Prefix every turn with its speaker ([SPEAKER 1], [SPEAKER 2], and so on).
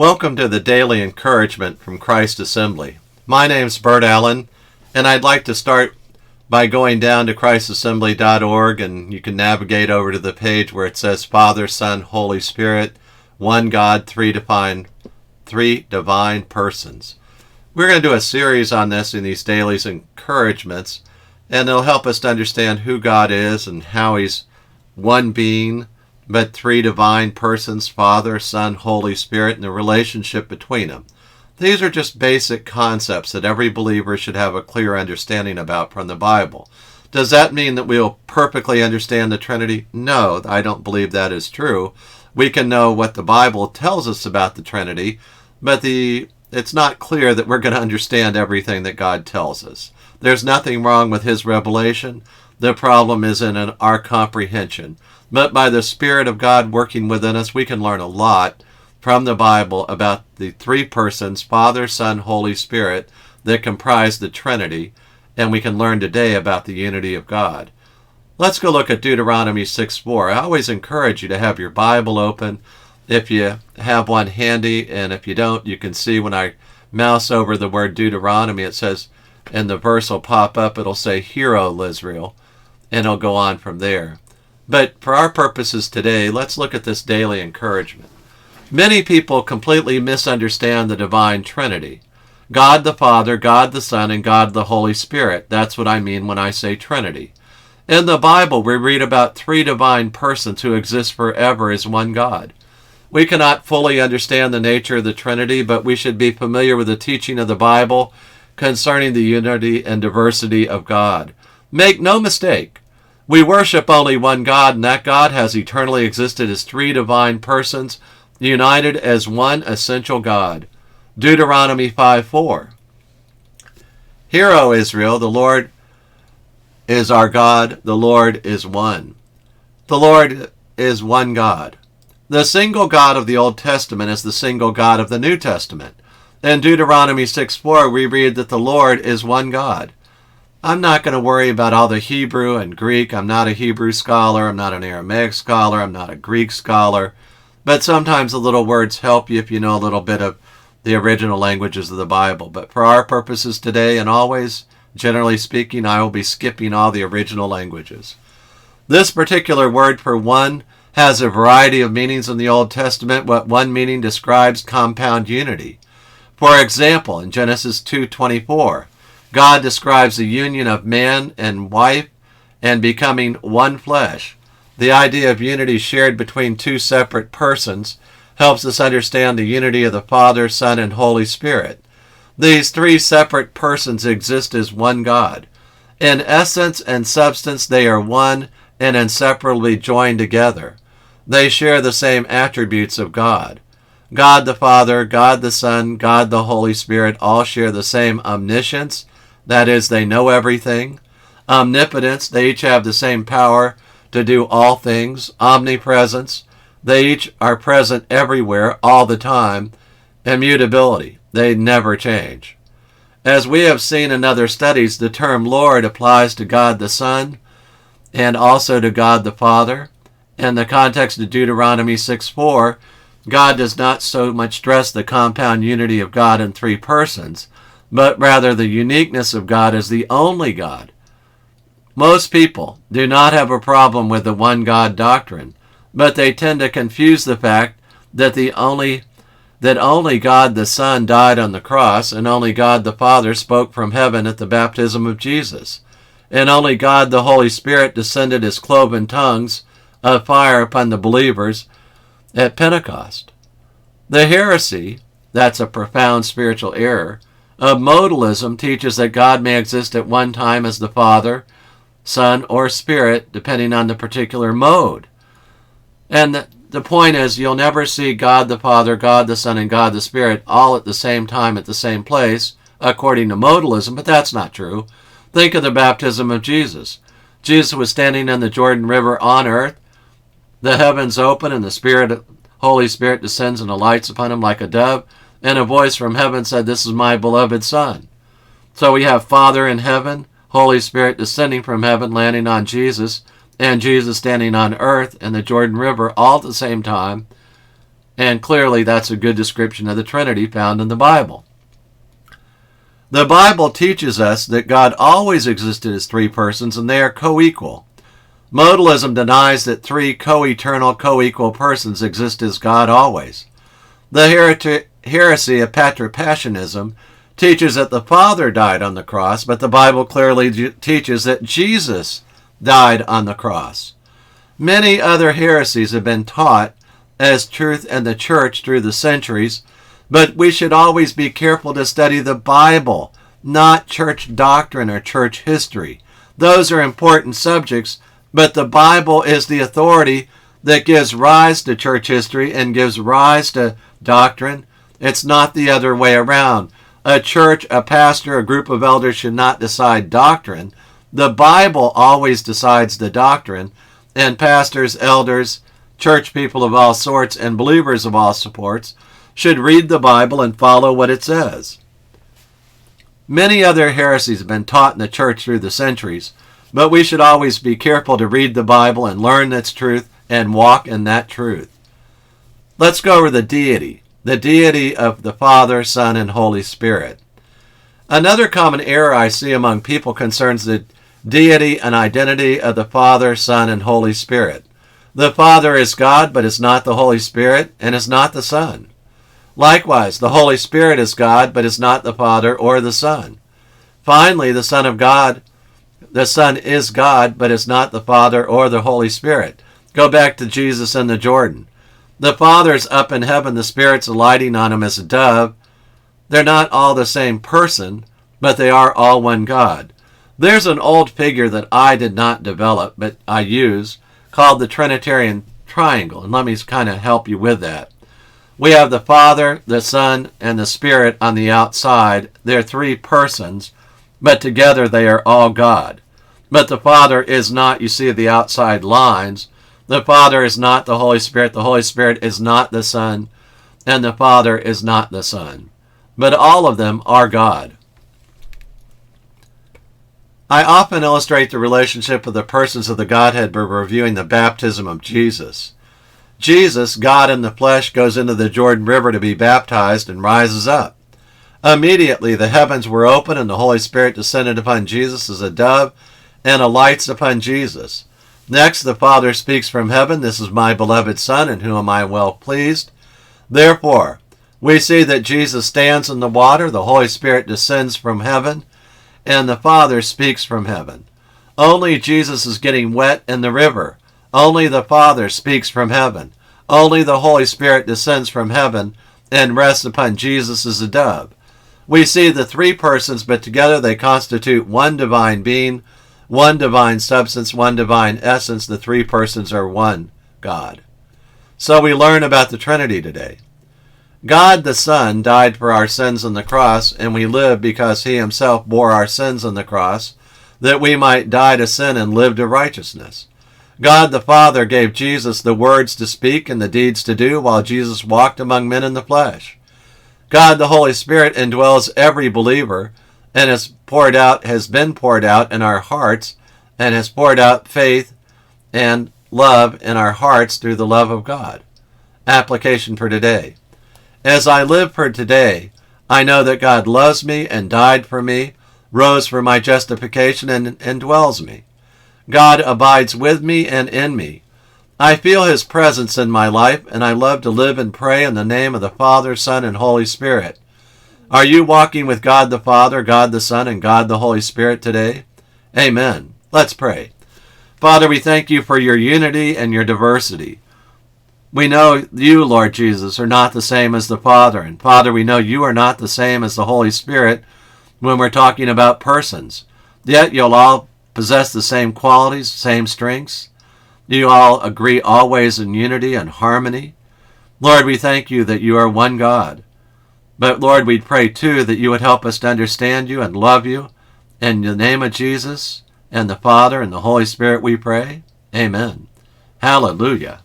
[SPEAKER 1] Welcome to the Daily Encouragement from Christ Assembly. My name's Bert Allen, and I'd like to start by going down to christassembly.org, and you can navigate over to the page where it says Father, Son, Holy Spirit, one God, three divine persons. We're going to do a series on this in these daily encouragements, and it'll help us to understand who God is and how He's one being, but three divine persons, Father, Son, Holy Spirit, and the relationship between them. These are just basic concepts that every believer should have a clear understanding about from the Bible. Does that mean that we'll perfectly understand the Trinity? No, I don't believe that is true. We can know what the Bible tells us about the Trinity, but it's not clear that we're going to understand everything that God tells us. There's nothing wrong with His revelation. The problem is in our comprehension. But by the Spirit of God working within us, we can learn a lot from the Bible about the three persons, Father, Son, Holy Spirit, that comprise the Trinity, and we can learn today about the unity of God. Let's go look at Deuteronomy 6:4. I always encourage you to have your Bible open if you have one handy, and if you don't, you can see when I mouse over the word Deuteronomy, it says, and the verse will pop up, it'll say, Hear, O Israel, and it'll go on from there. But for our purposes today, let's look at this daily encouragement. Many people completely misunderstand the divine Trinity. God the Father, God the Son, and God the Holy Spirit. That's what I mean when I say Trinity. In the Bible, we read about three divine persons who exist forever as one God. We cannot fully understand the nature of the Trinity, but we should be familiar with the teaching of the Bible concerning the unity and diversity of God. Make no mistake, we worship only one God, and that God has eternally existed as three divine persons, united as one essential God. Deuteronomy 5:4. Hear, O Israel, the Lord is our God, the Lord is one. The Lord is one God. The single God of the Old Testament is the single God of the New Testament. In Deuteronomy 6:4, we read that the Lord is one God. I'm not going to worry about all the Hebrew and Greek. I'm not a Hebrew scholar. I'm not an Aramaic scholar. I'm not a Greek scholar. But sometimes the little words help you if you know a little bit of the original languages of the Bible. But for our purposes today and always, generally speaking, I will be skipping all the original languages. This particular word for one has a variety of meanings in the Old Testament. What one meaning describes compound unity. For example, in Genesis 2:24, God describes the union of man and wife and becoming one flesh. The idea of unity shared between two separate persons helps us understand the unity of the Father, Son, and Holy Spirit. These three separate persons exist as one God. In essence and substance, they are one and inseparably joined together. They share the same attributes of God. God the Father, God the Son, God the Holy Spirit all share the same omniscience. That is, they know everything. Omnipotence, they each have the same power to do all things. Omnipresence, they each are present everywhere, all the time. Immutability, they never change. As we have seen in other studies, the term Lord applies to God the Son and also to God the Father. In the context of Deuteronomy 6:4, God does not so much stress the compound unity of God in three persons, but rather the uniqueness of God as the only God. Most people do not have a problem with the one God doctrine, but they tend to confuse the fact that only God the Son died on the cross, and only God the Father spoke from heaven at the baptism of Jesus, and only God the Holy Spirit descended as cloven tongues of fire upon the believers at Pentecost. The heresy, that's a profound spiritual error, of modalism teaches that God may exist at one time as the Father, Son, or Spirit, depending on the particular mode. And the point is, you'll never see God the Father, God the Son, and God the Spirit all at the same time at the same place, according to modalism, but that's not true. Think of the baptism of Jesus. Jesus was standing in the Jordan River on earth. The heavens open, and the Holy Spirit descends and alights upon him like a dove. And a voice from heaven said, This is my beloved Son. So we have Father in heaven, Holy Spirit descending from heaven, landing on Jesus, and Jesus standing on earth in the Jordan River all at the same time. And clearly that's a good description of the Trinity found in the Bible. The Bible teaches us that God always existed as three persons and they are co-equal. Modalism denies that three co-eternal, co-equal persons exist as God always. The heresy of patripassianism teaches that the Father died on the cross, but the Bible clearly teaches that Jesus died on the cross. Many other heresies have been taught as truth in the church through the centuries, but we should always be careful to study the Bible, not church doctrine or church history. Those are important subjects, but the Bible is the authority that gives rise to church history and gives rise to doctrine. It's not the other way around. A church, a pastor, a group of elders should not decide doctrine. The Bible always decides the doctrine, and pastors, elders, church people of all sorts, and believers of all sorts should read the Bible and follow what it says. Many other heresies have been taught in the church through the centuries, but we should always be careful to read the Bible and learn its truth and walk in that truth. Let's go over the deity of the Father, Son, and Holy Spirit. Another common error I see among people concerns the deity and identity of the Father, Son, and Holy Spirit. The Father is God, but is not the Holy Spirit, and is not the Son. Likewise, the Holy Spirit is God, but is not the Father or the Son. Finally, the Son is God, but is not the Father or the Holy Spirit. Go back to Jesus in the Jordan. The Father's up in heaven, the Spirit's alighting on him as a dove. They're not all the same person, but they are all one God. There's an old figure that I did not develop, but I use, called the Trinitarian triangle, and let me kind of help you with that. We have the Father, the Son, and the Spirit on the outside. They're three persons, but together they are all God. But the Father is not, you see the outside lines, the Father is not the Holy Spirit is not the Son, and the Father is not the Son. But all of them are God. I often illustrate the relationship of the persons of the Godhead by reviewing the baptism of Jesus. Jesus, God in the flesh, goes into the Jordan River to be baptized and rises up. Immediately the heavens were open and the Holy Spirit descended upon Jesus as a dove and alights upon Jesus. Next, the Father speaks from heaven, "This is my beloved Son, in whom I am well pleased." Therefore, we see that Jesus stands in the water, the Holy Spirit descends from heaven, and the Father speaks from heaven. Only Jesus is getting wet in the river. Only the Father speaks from heaven. Only the Holy Spirit descends from heaven and rests upon Jesus as a dove. We see the three persons, but together they constitute one divine being, one divine substance, one divine essence. The three persons are one God. So we learn about the Trinity today. God the Son died for our sins on the cross, and we live because he himself bore our sins on the cross, that we might die to sin and live to righteousness. God the Father gave Jesus the words to speak and the deeds to do while Jesus walked among men in the flesh. God the Holy Spirit indwells every believer and has been poured out in our hearts and has poured out faith and love in our hearts through the love of God. Application for today. As I live for today, I know that God loves me and died for me, rose for my justification, and indwells me. God abides with me and in me. I feel his presence in my life, and I love to live and pray in the name of the Father, Son, and Holy Spirit. Are you walking with God the Father, God the Son, and God the Holy Spirit today? Amen. Let's pray. Father, we thank you for your unity and your diversity. We know you, Lord Jesus, are not the same as the Father. And Father, we know you are not the same as the Holy Spirit when we're talking about persons. Yet you'll all possess the same qualities, same strengths. You all agree always in unity and harmony. Lord, we thank you that you are one God. But Lord, we pray too that you would help us to understand you and love you. In the name of Jesus and the Father and the Holy Spirit we pray. Amen. Hallelujah.